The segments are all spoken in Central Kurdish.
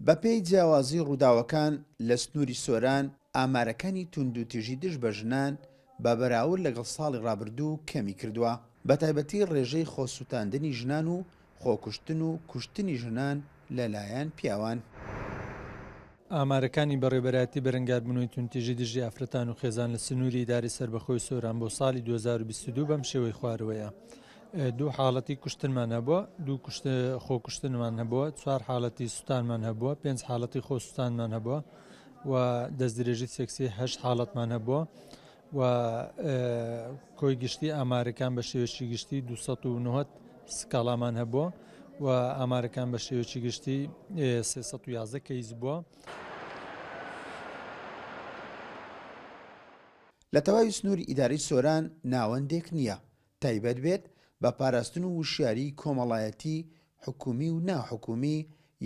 بەپێی جیاوازی ڕووداوەکان لە سنووری سۆران ئامارەکانی توندوتیژی دژ بە ژنان بە بەراورد لەگەڵ ساڵی ڕابردوو کەمی کردووە، بە تایبەتی ڕێژەی خۆسووتاندنی ژنان و خۆکوشتن و کوشتنی ژنان لەلایەن پیاوان. ئامارەکانی بەڕێوەبەرایەتی بەرەنگاربوونەوەی توندوتیژی دژی ئافرەتان و خێزان لە سنووری ئیداری سەربەخۆی سۆران بۆ ساڵی 2022 بەم شێوەی خوارەوەیە. 2 حاڵەتی کوشتنمان هەبووە، 2 خۆکوشتنمان هەبووە، 4 حاڵەتی سوتانمان هەبووە، 5 حاڵەتی خۆسووتانمان هەبووە و دەستدرێژی سێکسی 8 حاڵەتمان هەبووە و کۆی گشتی ئامارەکان بە شێوەیەکی گشتی 290 سکاڵامان هەبووە و ئامارەکان بە شێوەیەکی گشتی 311 کەیس بووە. لە تەواوی سنووری ئیداری سۆران ناوەندێک نییە تایبەت بێت بە پاراستن و وشیاری کۆمەڵایەتی حکومی و ناحکومی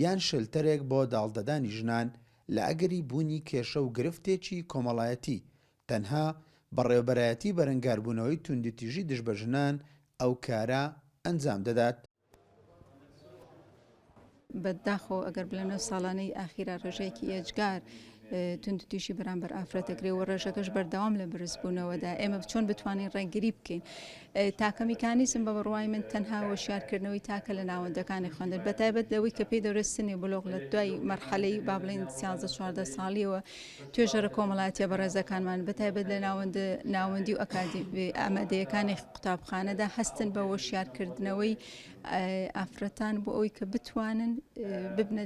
یان شلتەرێک بۆ داڵدەدانی ژنان لە ئەگەری بوونی کێشە و گرفتێکی کۆمەڵایەتی تەنها بەڕێوەبەرایەتی بەرەنگاربوونەوەی توندوتیژی دژ بە ژنان ئەو کارە ئەنجام دەدات. بەداخۆ ئەگەر بڵێنە ساڵانەی ئاخیرا ڕێژەیەکی ئێجگار توندوتیژی بەرامبەر ئافرەتەگرێ و ڕێژەکەش بەردەوام لە بەرزبوونەوەدا ئێمە چۆن بتوانین ڕێگیری بکەین. تاکە میکانیزم بە بڕوای من تەنها وەشیارکردنەوەی تاکە لە ناوەندەکانی خوێندن بەتایبەت لەوەی کە پێی دەورێت سنی بلۆغ لە دوای مەرحەلەی با بڵێن 13-14 ساڵیەوە توێژەرە کۆمەڵایەتیە بەڕێزەکانمان بەتایبەت لە ناوەندی و ئامادەیەکانی قوتابخانەدا هەستن بە وەشیارکردنەوەی ئافرەتان بۆ ئەوەی کە بتوانن ببنە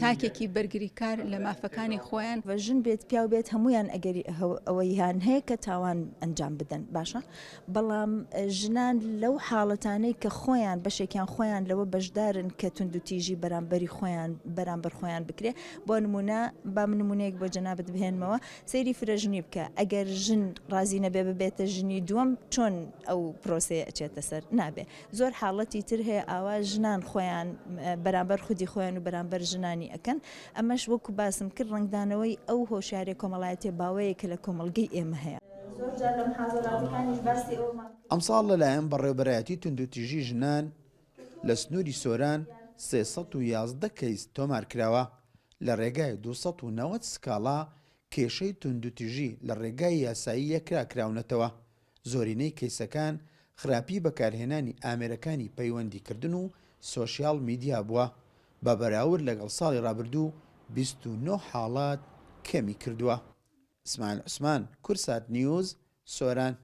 تاکێکی بەرگریکار لە مافەکانی خۆیان و ژن بێت پیاو بێت هەمویان ئەگەری ئەوەی هیان هەیە کە تاوان ئەنجام بدەن باشە، بەڵام ژنان لەو حاڵەتانەی کە خۆیان بەشێکیان خۆیان لەوە بەشدارن کە توندوتیژی بەرامبەری خۆیان بەرامبەر خۆیان بکرێ. بۆ نمونە با نمونەیەک بۆ جەنابەت بهێنمەوە، سەیری فرەژنی بکە. ئەگەر ژن ڕازی نەبێ ببێتە ژنی دووەم چۆن ئەو پرۆسەیە ئەچێتە سەر نابێ. زۆر حاڵەتی تر هەیە ئاوا ژنان خۆیان بەرامبەر خودی خۆیان و بەرامبەر ژنانی ئەکەن. ئەمەش وەکو باسم کرد ڕنگدانەوەی ئەو هۆشیارە کۆمەڵایەتی باوەیە کە لە کۆمەڵگەی ئێمە هەیە. ئەمساڵ لەلایەن بەڕێوەبەرایەتی توندوتیژی ژنان لە سنووری سۆران 311 کەیس تۆمار کراوە. لە ڕێگای 290 سکاڵا کێشەی توندوتیژی لە ڕێگای یاسایی یەکراکراونەتەوە. زۆرینەی کەیسەکان خراپی بەکارهێنانی ئامێرەکانی پەیوەندیکردن و سۆشیال میدیا بووە. بە بەراورد لەگەڵ ساڵی ڕابردوو 29 حاڵات کەمی کردووە. ئیسماعیل عوسمان، کورسات نیوز، سۆران.